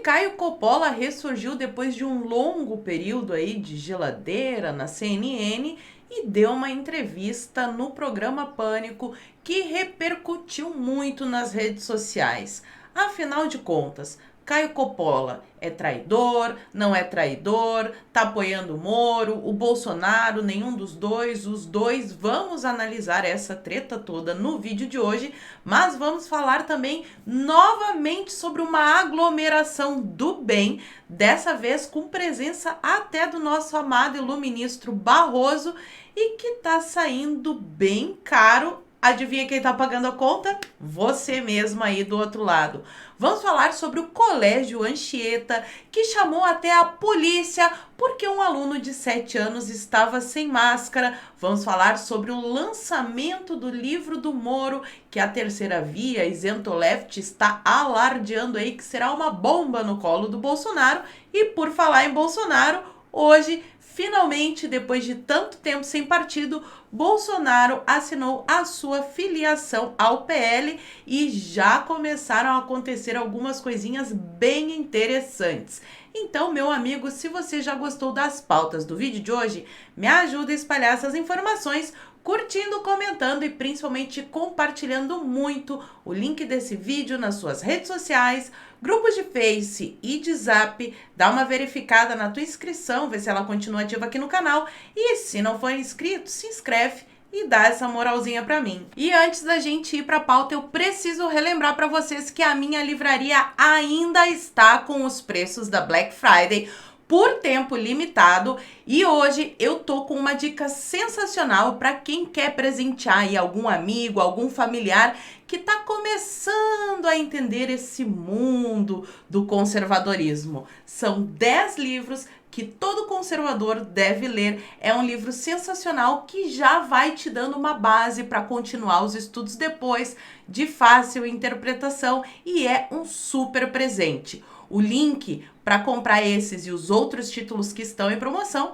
Caio Coppola ressurgiu depois de um longo período aí de geladeira na CNN e deu uma entrevista no programa Pânico que repercutiu muito nas redes sociais. Afinal de contas, Caio Coppola é traidor, não é traidor, tá apoiando o Moro, o Bolsonaro, nenhum dos dois, os dois. Vamos analisar essa treta toda no vídeo de hoje, mas vamos falar também novamente sobre uma aglomeração do bem, dessa vez com presença até do nosso amado iluministro Barroso e que tá saindo bem caro. Adivinha quem tá pagando a conta? Você mesmo aí do outro lado. Vamos falar sobre o Colégio Anchieta, que chamou até a polícia porque um aluno de 7 anos estava sem máscara. Vamos falar sobre o lançamento do livro do Moro, que a Terceira Via, Isento Left, está alardeando aí que será uma bomba no colo do Bolsonaro. E por falar em Bolsonaro, hoje, finalmente, depois de tanto tempo sem partido, Bolsonaro assinou a sua filiação ao PL e já começaram a acontecer algumas coisinhas bem interessantes. Então, meu amigo, se você já gostou das pautas do vídeo de hoje, me ajuda a espalhar essas informações, curtindo, comentando e principalmente compartilhando muito o link desse vídeo nas suas redes sociais, grupos de Face e de Zap. Dá uma verificada na tua inscrição, vê se ela continua ativa aqui no canal. E se não for inscrito, se inscreve e dá essa moralzinha pra mim. E antes da gente ir pra pauta, eu preciso relembrar pra vocês que a minha livraria ainda está com os preços da Black Friday por tempo limitado, e hoje eu tô com uma dica sensacional para quem quer presentear aí algum amigo, algum familiar que tá começando a entender esse mundo do conservadorismo. São 10 livros que todo conservador deve ler. É um livro sensacional que já vai te dando uma base para continuar os estudos depois, de fácil interpretação, e é um super presente. O link para comprar esses e os outros títulos que estão em promoção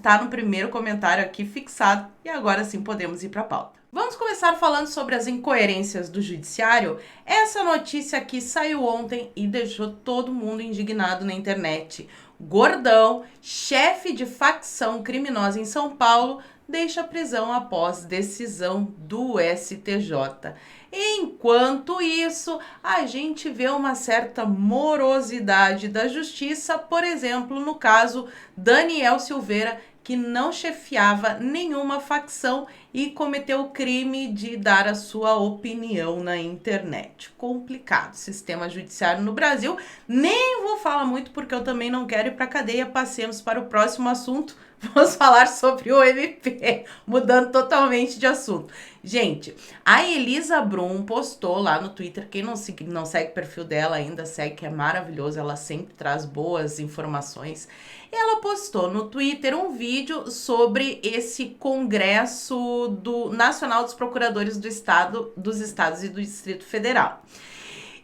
tá no primeiro comentário aqui fixado. E agora sim podemos ir para a pauta. Vamos começar falando sobre as incoerências do judiciário. Essa notícia aqui saiu ontem e deixou todo mundo indignado na internet. Gordão, chefe de facção criminosa em São Paulo, deixa a prisão após decisão do STJ. Enquanto isso, a gente vê uma certa morosidade da justiça, por exemplo, no caso Daniel Silveira, que não chefiava nenhuma facção e cometeu o crime de dar a sua opinião na internet. Complicado sistema judiciário no Brasil. Nem vou falar muito porque eu também não quero ir para cadeia. Passemos para o próximo assunto. Vamos falar sobre o MP, mudando totalmente de assunto. Gente, a Elisa Brum postou lá no Twitter, quem não segue o perfil dela ainda, segue, que é maravilhoso, ela sempre traz boas informações. Ela postou no Twitter um vídeo sobre esse Congresso Nacional dos Procuradores dos Estados e do Distrito Federal.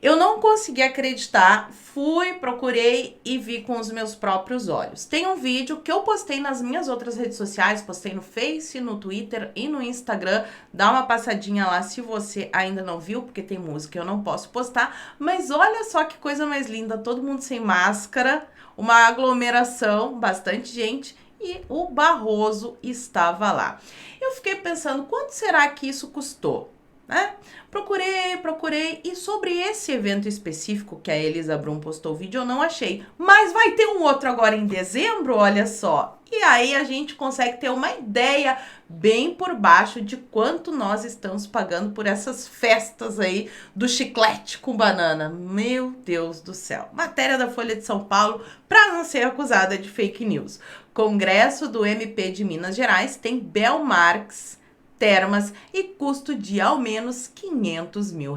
Eu não consegui acreditar, procurei e vi com os meus próprios olhos. Tem um vídeo que eu postei nas minhas outras redes sociais, postei no Face, no Twitter e no Instagram. Dá uma passadinha lá se você ainda não viu, porque tem música, eu não posso postar. Mas olha só que coisa mais linda, todo mundo sem máscara, uma aglomeração, bastante gente, e o Barroso estava lá. Eu fiquei pensando, quanto será que isso custou? Né? Procurei e sobre esse evento específico que a Elisa Brum postou o vídeo eu não achei, mas vai ter um outro agora em dezembro, olha só, e aí a gente consegue ter uma ideia bem por baixo de quanto nós estamos pagando por essas festas aí do chiclete com banana. Meu Deus do céu, matéria da Folha de São Paulo para não ser acusada de fake news. Congresso do MP de Minas Gerais tem Belmarx, termas e custo de ao menos R$500 mil.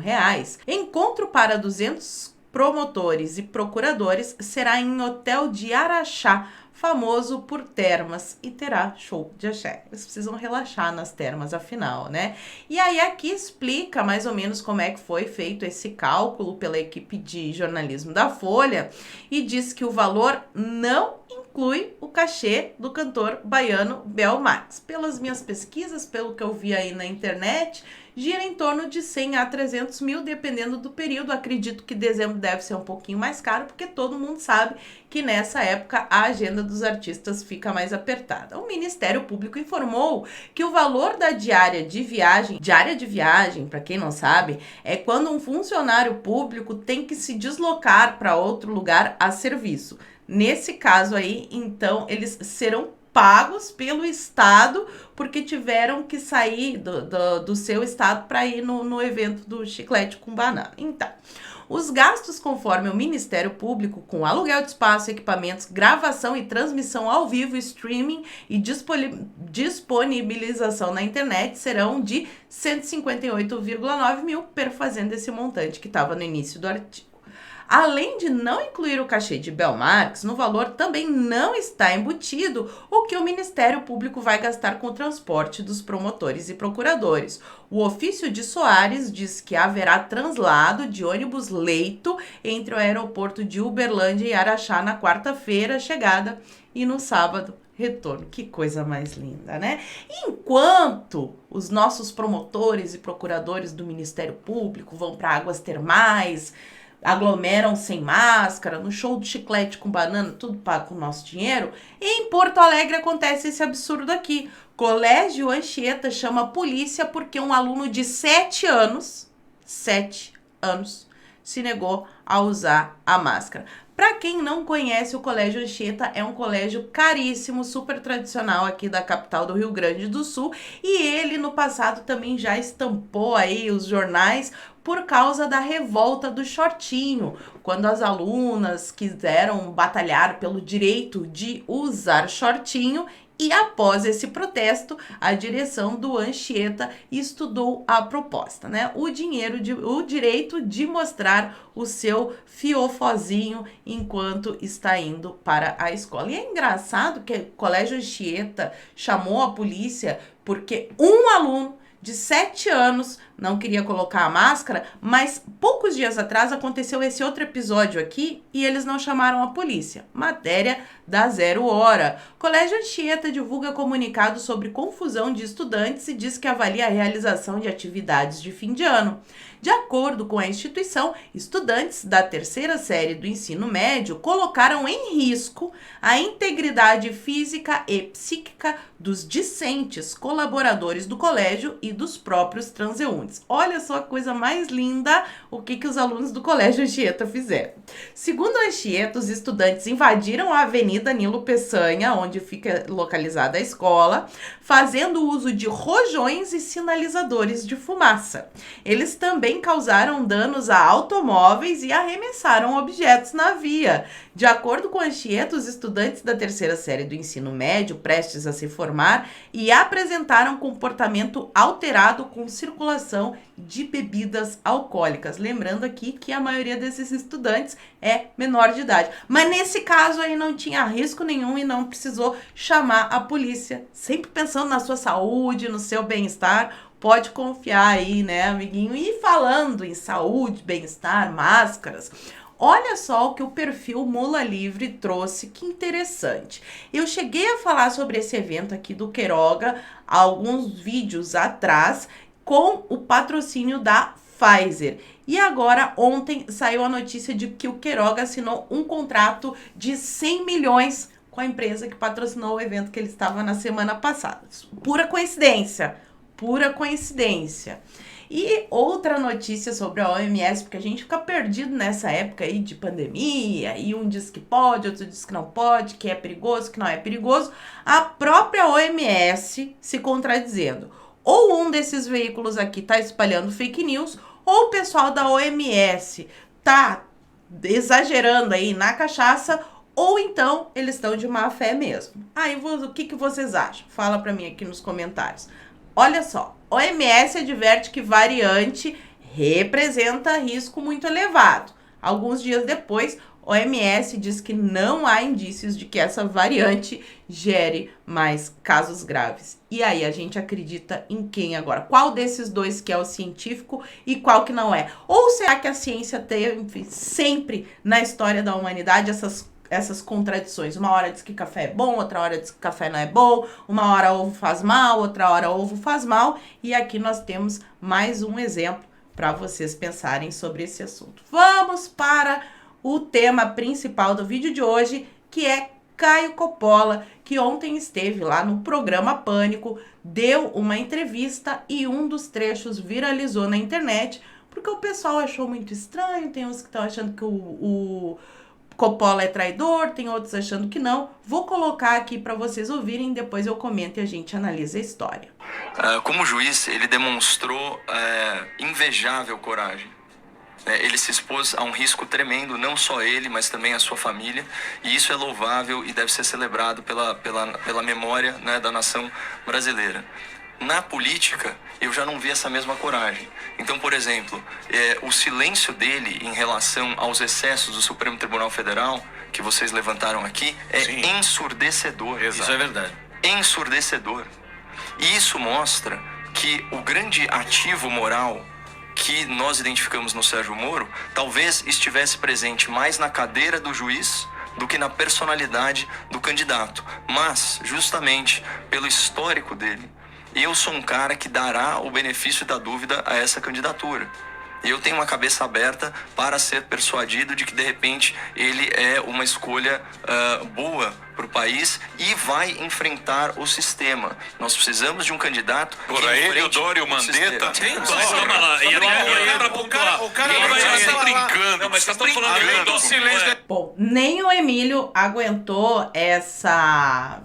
Encontro para 200 promotores e procuradores será em Hotel de Araxá, famoso por termas, e terá show de axé. Eles precisam relaxar nas termas, afinal, né? E aí aqui explica mais ou menos como é que foi feito esse cálculo pela equipe de jornalismo da Folha e diz que o valor não inclui o cachê do cantor baiano Belmarx. Pelas minhas pesquisas, pelo que eu vi aí na internet, gira em torno de 100 a 300 mil, dependendo do período. Acredito que dezembro deve ser um pouquinho mais caro, porque todo mundo sabe que nessa época a agenda dos artistas fica mais apertada. O Ministério Público informou que o valor da diária de viagem, para quem não sabe, é quando um funcionário público tem que se deslocar para outro lugar a serviço. Nesse caso aí, então, eles serão pagos pelo Estado porque tiveram que sair do seu estado para ir no evento do Chiclete com Banana. Então, os gastos conforme o Ministério Público com aluguel de espaço, equipamentos, gravação e transmissão ao vivo, streaming e disponibilização na internet serão de 158,9 mil, perfazendo esse montante que estava no início do artigo. Além de não incluir o cachê de Belmarx, no valor também não está embutido o que o Ministério Público vai gastar com o transporte dos promotores e procuradores. O ofício de Soares diz que haverá translado de ônibus-leito entre o aeroporto de Uberlândia e Araxá na quarta-feira, chegada, e no sábado, retorno. Que coisa mais linda, né? Enquanto os nossos promotores e procuradores do Ministério Público vão para águas termais, aglomeram sem máscara, no show do Chiclete com Banana, tudo pago com o nosso dinheiro, em Porto Alegre acontece esse absurdo aqui. Colégio Anchieta chama a polícia porque um aluno de 7 anos, se negou a usar a máscara. Para quem não conhece, o Colégio Anchieta é um colégio caríssimo, super tradicional aqui da capital do Rio Grande do Sul, e ele no passado também já estampou aí os jornais por causa da revolta do shortinho, quando as alunas quiseram batalhar pelo direito de usar shortinho. E após esse protesto, a direção do Anchieta estudou a proposta, né? O direito de mostrar o seu fiofozinho enquanto está indo para a escola. E é engraçado que o Colégio Anchieta chamou a polícia porque um aluno de 7 anos não queria colocar a máscara, mas poucos dias atrás aconteceu esse outro episódio aqui e eles não chamaram a polícia. Matéria da 0 Hora. Colégio Anchieta divulga comunicado sobre confusão de estudantes e diz que avalia a realização de atividades de fim de ano. De acordo com a instituição, estudantes da terceira série do ensino médio colocaram em risco a integridade física e psíquica dos discentes, colaboradores do colégio e dos próprios transeuntes. Olha só a coisa mais linda o que os alunos do Colégio Anchieta fizeram. Segundo a Anchieta, os estudantes invadiram a Avenida Nilo Peçanha, onde fica localizada a escola, fazendo uso de rojões e sinalizadores de fumaça. Eles também causaram danos a automóveis e arremessaram objetos na via. De acordo com a Anchieta, os estudantes da terceira série do ensino médio, prestes a se formar, e apresentaram comportamento alterado com circulação de bebidas alcoólicas. Lembrando aqui que a maioria desses estudantes é menor de idade. Mas nesse caso aí não tinha risco nenhum e não precisou chamar a polícia. Sempre pensando na sua saúde, no seu bem-estar, pode confiar aí, né, amiguinho? E falando em saúde, bem-estar, máscaras, olha só o que o perfil Mula Livre trouxe, que interessante. Eu cheguei a falar sobre esse evento aqui do Queiroga há alguns vídeos atrás, com o patrocínio da Pfizer. E agora, ontem, saiu a notícia de que o Queiroga assinou um contrato de 100 milhões com a empresa que patrocinou o evento que ele estava na semana passada. Pura coincidência. Pura coincidência. E outra notícia sobre a OMS, porque a gente fica perdido nessa época aí de pandemia, e um diz que pode, outro diz que não pode, que é perigoso, que não é perigoso. A própria OMS se contradizendo. Ou um desses veículos aqui tá espalhando fake news, ou o pessoal da OMS tá exagerando aí na cachaça, ou então eles estão de má fé mesmo. Aí, o que vocês acham? Fala pra mim aqui nos comentários. Olha só, OMS adverte que variante representa risco muito elevado. Alguns dias depois, OMS diz que não há indícios de que essa variante gere mais casos graves. E aí, a gente acredita em quem agora? Qual desses dois que é o científico e qual que não é? Ou será que a ciência teve sempre na história da humanidade essas essas contradições. Uma hora diz que café é bom, outra hora diz que café não é bom, uma hora ovo faz mal, outra hora ovo faz mal. E aqui nós temos mais um exemplo para vocês pensarem sobre esse assunto. Vamos para o tema principal do vídeo de hoje, que é Caio Coppola, que ontem esteve lá no programa Pânico, deu uma entrevista e um dos trechos viralizou na internet, porque o pessoal achou muito estranho, tem uns que estão achando que o Coppola é traidor, tem outros achando que não. Vou colocar aqui para vocês ouvirem, depois eu comento e a gente analisa a história. Como juiz, ele demonstrou invejável coragem. Ele se expôs a um risco tremendo, não só ele, mas também a sua família, e isso é louvável e deve ser celebrado pela memória, né, da nação brasileira. Na política, eu já não vi essa mesma coragem. Então, por exemplo, o silêncio dele em relação aos excessos do Supremo Tribunal Federal, que vocês levantaram aqui, é Sim. ensurdecedor. Exato. Isso é verdade. Ensurdecedor. E isso mostra que o grande ativo moral que nós identificamos no Sérgio Moro, talvez estivesse presente mais na cadeira do juiz do que na personalidade do candidato. Mas, justamente pelo histórico dele, eu sou um cara que dará o benefício da dúvida a essa candidatura. Eu tenho uma cabeça aberta para ser persuadido de que, de repente, ele é uma escolha boa para o país e vai enfrentar o sistema. Nós precisamos de um candidato que enfrente ele, o Dória e o Mandetta. Tem calma lá. O cara está brincando. Não, mas você está falando do silêncio. Bom, nem o Emílio aguentou essa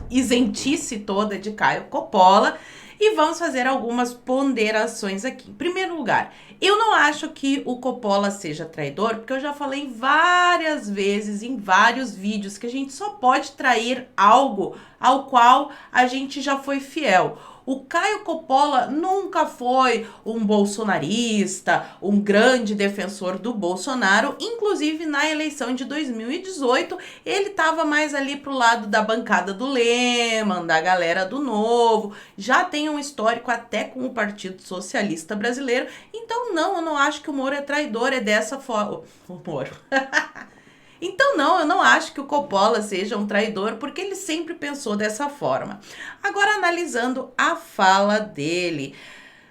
isentice toda de Caio Coppola. E vamos fazer algumas ponderações aqui. Em primeiro lugar, eu não acho que o Coppola seja traidor, porque eu já falei várias vezes em vários vídeos que a gente só pode trair algo ao qual a gente já foi fiel. O Caio Coppola nunca foi um bolsonarista, um grande defensor do Bolsonaro. Inclusive, na eleição de 2018, ele estava mais ali pro lado da bancada do Lehmann, da galera do Novo. Já tem um histórico até com o Partido Socialista Brasileiro. Então, não, eu não acho que o Moro é traidor, é dessa forma. O Moro... Então, não, eu não acho que o Coppola seja um traidor, porque ele sempre pensou dessa forma. Agora, analisando a fala dele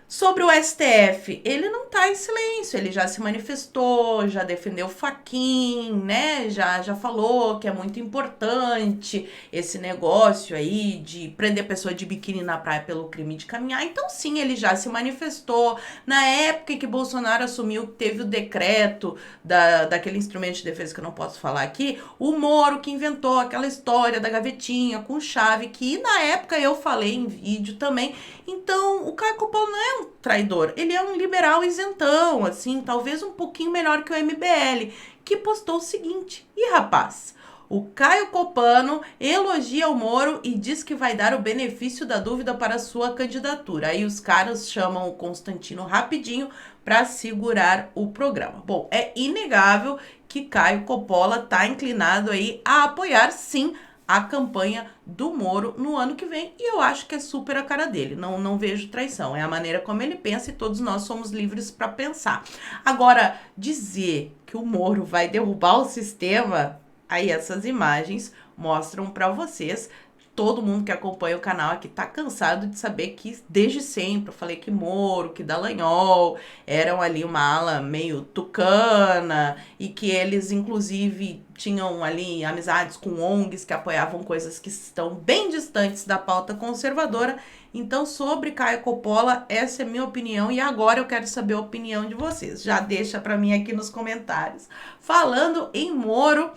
sobre o STF, ele não tá em silêncio, ele já se manifestou, já defendeu Fachin, né? Já falou que é muito importante esse negócio aí de prender pessoa de biquíni na praia pelo crime de caminhar. Então, sim, ele já se manifestou. Na época em que Bolsonaro assumiu que teve o decreto daquele instrumento de defesa que eu não posso falar aqui, o Moro que inventou aquela história da gavetinha com chave, que na época eu falei em vídeo também. Então, o Caio Coppola não é um traidor, ele é um liberal isentão, assim, talvez um pouquinho melhor que o MBL, que postou o seguinte: "E rapaz, o Caio Copano elogia o Moro e diz que vai dar o benefício da dúvida para a sua candidatura." Aí os caras chamam o Constantino rapidinho para segurar o programa. Bom, é inegável que Caio Coppola tá inclinado aí a apoiar, sim, a campanha do Moro no ano que vem, e eu acho que é super a cara dele, não vejo traição, é a maneira como ele pensa e todos nós somos livres para pensar. Agora, dizer que o Moro vai derrubar o sistema, aí essas imagens mostram para vocês. Todo mundo que acompanha o canal aqui tá cansado de saber que desde sempre eu falei que Moro, que Dallagnol eram ali uma ala meio tucana e que eles inclusive tinham ali amizades com ONGs que apoiavam coisas que estão bem distantes da pauta conservadora. Então, sobre Caio Coppola, essa é a minha opinião e agora eu quero saber a opinião de vocês. Já deixa para mim aqui nos comentários. Falando em Moro,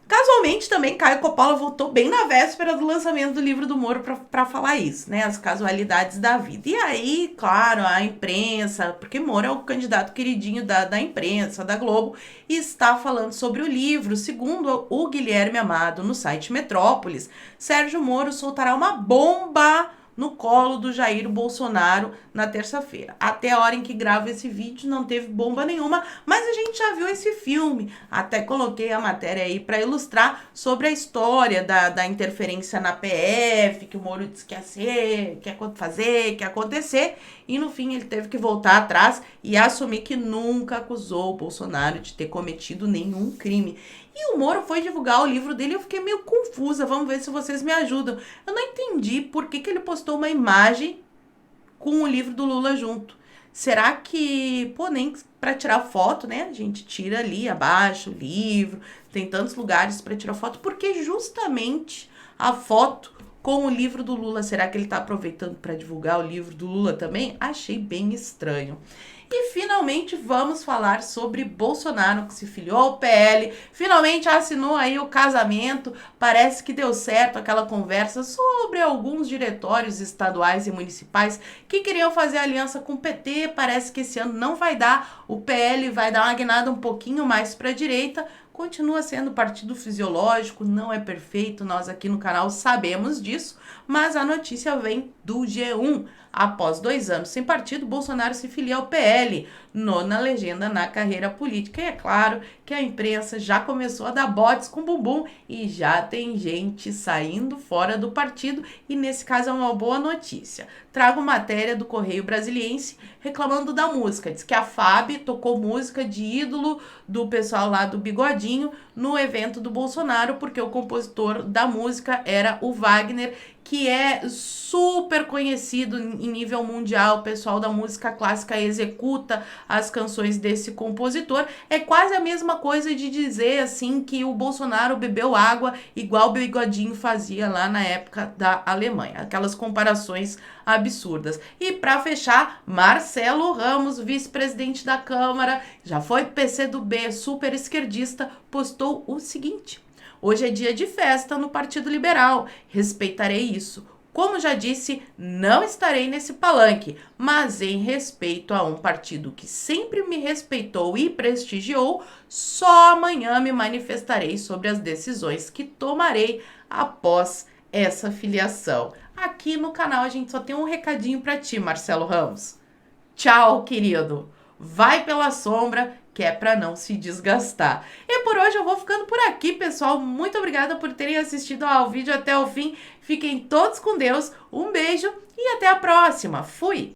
casualmente também Caio Coppola voltou bem na véspera do lançamento do livro do Moro para falar isso, né? As casualidades da vida. E aí, claro, a imprensa, porque Moro é o candidato queridinho da imprensa, da Globo, e está falando sobre o livro. Segundo o Guilherme Amado, no site Metrópolis, Sérgio Moro soltará uma bomba no colo do Jair Bolsonaro na terça-feira. Até a hora em que gravo esse vídeo não teve bomba nenhuma, mas a gente já viu esse filme. Até coloquei a matéria aí para ilustrar sobre a história da interferência na PF, que o Moro disse que ia ser, quer fazer, quer acontecer. e no fim ele teve que voltar atrás e assumir que nunca acusou o Bolsonaro de ter cometido nenhum crime. E o Moro foi divulgar o livro dele e eu fiquei meio confusa, vamos ver se vocês me ajudam. Eu não entendi por que ele postou uma imagem com o livro do Lula junto. Será que, nem para tirar foto, né? A gente tira ali abaixo o livro, tem tantos lugares para tirar foto, porque justamente a foto com o livro do Lula, será que ele tá aproveitando para divulgar o livro do Lula também? Achei bem estranho. E finalmente vamos falar sobre Bolsonaro, que se filiou ao PL, finalmente assinou aí o casamento, parece que deu certo aquela conversa sobre alguns diretórios estaduais e municipais que queriam fazer aliança com o PT, parece que esse ano não vai dar, o PL vai dar uma guinada um pouquinho mais para a direita, continua sendo partido fisiológico, não é perfeito, nós aqui no canal sabemos disso, mas a notícia vem do G1. Após 2 anos sem partido, Bolsonaro se filia ao PL, nona legenda na carreira política. E é claro que a imprensa já começou a dar botes com bumbum e já tem gente saindo fora do partido e nesse caso é uma boa notícia. Trago matéria do Correio Brasiliense reclamando da música. Diz que a FAB tocou música de ídolo do pessoal lá do Bigodinho no evento do Bolsonaro, porque o compositor da música era o Wagner, que é super conhecido em nível mundial. O pessoal da música clássica executa as canções desse compositor. É quase a mesma coisa de dizer assim que o Bolsonaro bebeu água igual o Bigodinho fazia lá na época da Alemanha. Aquelas comparações absurdas. E para fechar, Marcelo Ramos, vice-presidente da Câmara, já foi PCdoB, super esquerdista, postou o seguinte: hoje é dia de festa no Partido Liberal, respeitarei isso. Como já disse, não estarei nesse palanque, mas em respeito a um partido que sempre me respeitou e prestigiou, só amanhã me manifestarei sobre as decisões que tomarei após essa filiação. Aqui no canal a gente só tem um recadinho para ti, Marcelo Ramos. Tchau, querido. Vai pela sombra, que é para não se desgastar. E por hoje eu vou ficando por aqui, pessoal. Muito obrigada por terem assistido ao vídeo até o fim. Fiquem todos com Deus. Um beijo e até a próxima. Fui!